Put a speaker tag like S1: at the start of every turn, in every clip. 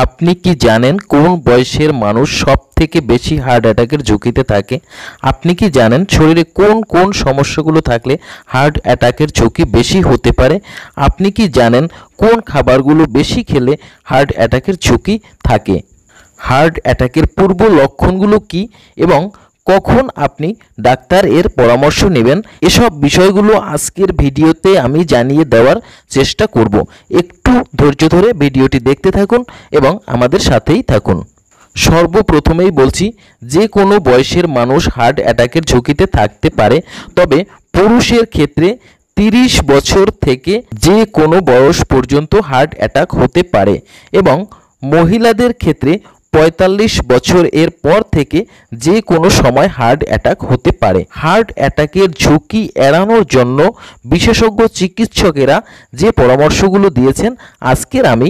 S1: আপনি কি জানেন কোন বয়সের মানুষ সবথেকে বেশি হার্ট অ্যাটাকের ঝুঁকিতে থাকে? আপনি কি জানেন শরীরে কোন কোন সমস্যাগুলো থাকলে হার্ট অ্যাটাকের ঝুঁকি বেশি হতে পারে? আপনি কি জানেন কোন খাবারগুলো বেশি খেলে হার্ট অ্যাটাকের ঝুঁকি থাকে? হার্ট অ্যাটাকের পূর্ব লক্ষণগুলো কি এবং কখন আপনি ডাক্তার এর পরামর্শ নেবেন? এসব বিষয়গুলো আজকের ভিডিওতে আমি জানিয়ে দেওয়ার চেষ্টা করব। একটু ধৈর্য ধরে ভিডিওটি দেখতে থাকুন এবং আমাদের সাথেই থাকুন। সর্বপ্রথমেই বলছি, যে কোনো বয়সের মানুষ হার্ট অ্যাটাকের ঝুঁকিতে থাকতে পারে, তবে পুরুষের ক্ষেত্রে 30 বছর থেকে যে কোনো বয়স পর্যন্ত হার্ট অ্যাটাক হতে পারে এবং মহিলাদের ক্ষেত্রে 45 বছর এর পর থেকে যে কোনো সময় হার্ট অ্যাটাক হতে পারে। হার্ট অ্যাটাকের ঝুঁকি এড়ানোর জন্য বিশেষজ্ঞ চিকিৎসকেরা যে পরামর্শগুলো দিয়েছেন, আজকের আমি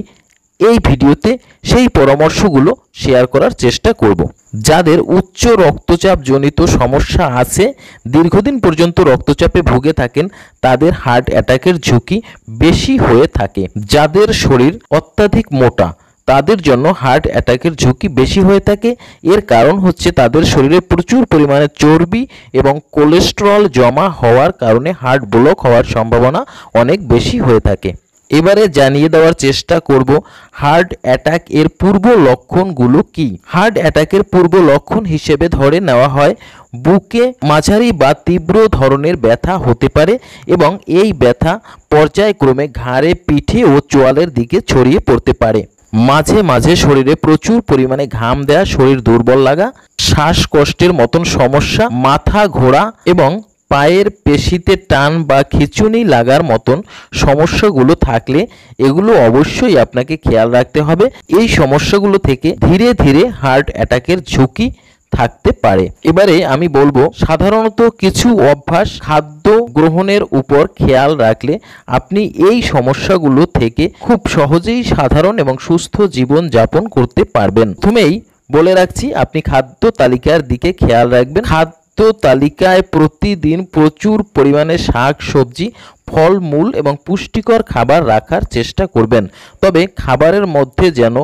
S1: এই ভিডিওতে সেই পরামর্শগুলো শেয়ার করার চেষ্টা করব। যাদের উচ্চ রক্তচাপ জনিত সমস্যা আছে, দীর্ঘদিন পর্যন্ত রক্তচাপে ভুগে থাকেন, তাদের হার্ট অ্যাটাকের ঝুঁকি বেশি হয়ে থাকে। যাদের শরীর অত্যাধিক মোটা, তাদের জন্য হার্ট অ্যাটাকের ঝুঁকি বেশি হয়ে থাকে। এর কারণ হচ্ছে তাদের শরীরে প্রচুর পরিমাণে চর্বি এবং কোলেস্টেরল জমা হওয়ার কারণে হার্ট ব্লক হওয়ার সম্ভাবনা অনেক বেশি হয়ে থাকে। এবারে জানিয়ে দেওয়ার চেষ্টা করব হার্ট অ্যাটাক এর পূর্ব লক্ষণগুলো কি। হার্ট অ্যাটাকের পূর্ব লক্ষণ হিসেবে ধরে নেওয়া হয় বুকে মাঝারি বা তীব্র ধরনের ব্যথা হতে পারে এবং এই ব্যথা পর্যায়ক্রমে ঘাড়ে, পিঠে ও চোয়ালের দিকে ছড়িয়ে পড়তে পারে। মাঝে মাঝে শরীরে প্রচুর পরিমাণে ঘাম দেওয়া, শরীর দুর্বল লাগা, শ্বাসকষ্টের মতন সমস্যা, মাথা ঘোরা এবং পায়ের পেশিতে টান বা খিঁচুনি লাগার মতন সমস্যাগুলো থাকলে এগুলো অবশ্যই আপনাকে খেয়াল রাখতে হবে। এই সমস্যাগুলো থেকে ধীরে ধীরে হার্ট অ্যাটাকের ঝুঁকি থাকতে পারে। এবারে আমি বলবো, সাধারণত কিছু অভ্যাস খাদ্য গ্রহণের উপর খেয়াল রাখলে আপনি এই সমস্যাগুলো থেকে খুব সহজেই সাধারণ এবং সুস্থ জীবন যাপন করতে পারবেন। প্রথমেই বলে রাখছি, আপনি খাদ্য তালিকার দিকে খেয়াল রাখবেন। খাদ্য তালিকায় প্রতিদিন প্রচুর পরিমাণে শাক সবজি, ফলমূল এবং পুষ্টিকর খাবার রাখার চেষ্টা করবেন। তবে খাবারের মধ্যে যেন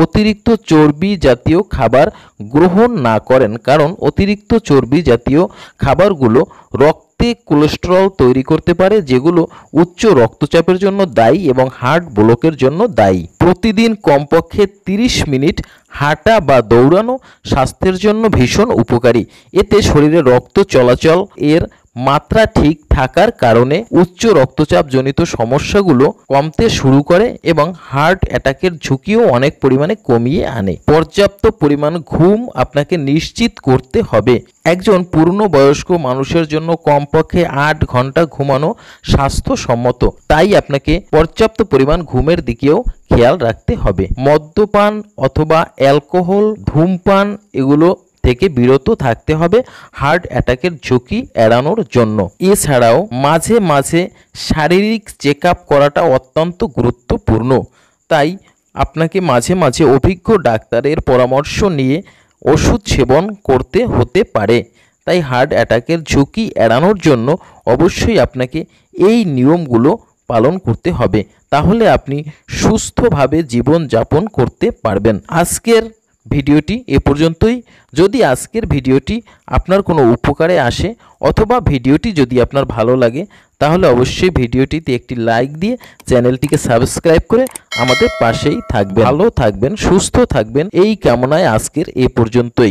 S1: অতিরিক্ত চর্বি জাতীয় খাবার গ্রহণ না করেন, কারণ অতিরিক্ত চর্বি জাতীয় খাবারগুলো রক্তে কোলেস্টেরল তৈরি করতে পারে, যেগুলো উচ্চ রক্তচাপের জন্য দায়ী এবং হার্ট ব্লকের জন্য দায়ী। প্রতিদিন কমপক্ষে 30 মিনিট হাঁটা বা দৌড়ানো স্বাস্থ্যের জন্য ভীষণ উপকারী। এতে শরীরে রক্ত চলাচল এর মাত্রা ঠিক থাকার কারণে উচ্চ রক্তচাপ জনিত সমস্যাগুলো কমতে শুরু করে এবং হার্ট অ্যাটাকের ঝুঁকিও অনেক পরিমাণে কমিয়ে আনে। পর্যাপ্ত পরিমাণ ঘুম আপনাকে নিশ্চিত করতে হবে। একজন পূর্ণবয়স্ক মানুষের জন্য কমপক্ষে 8 ঘন্টা ঘুমানো স্বাস্থ্যসম্মত, তাই আপনাকে পর্যাপ্ত পরিমাণ ঘুমের দিকেও খেয়াল রাখতে হবে। মদ্যপান অথবা অ্যালকোহল, ধূমপান এগুলো থেকে বিরত থাকতে হবে হার্ট অ্যাটাকের ঝুঁকি এড়ানোর জন্য। এছাড়াও মাঝে মাঝে শারীরিক চেক আপ করাটা অত্যন্ত গুরুত্বপূর্ণ, তাই আপনাকে মাঝে মাঝে অভিজ্ঞ ডাক্তারের পরামর্শ নিয়ে ওষুধ সেবন করতে হতে পারে। তাই হার্ট অ্যাটাকের ঝুঁকি এড়ানোর জন্য অবশ্যই আপনাকে এই নিয়মগুলো পালন করতে হবে, তাহলে আপনি সুস্থভাবে জীবন যাপন করতে পারবেন। আজকের ভিডিওটি এ পর্যন্তই। যদি আজকের ভিডিওটি আপনার কোনো উপকারে আসে অথবা ভিডিওটি যদি আপনার ভালো লাগে, তাহলে অবশ্যই ভিডিওটিতে একটি লাইক দিয়ে চ্যানেলটিকে সাবস্ক্রাইব করে আমাদের পাশেই থাকবেন। ভালো থাকবেন, সুস্থ থাকবেন, এই কামনায় আজকের এ পর্যন্তই।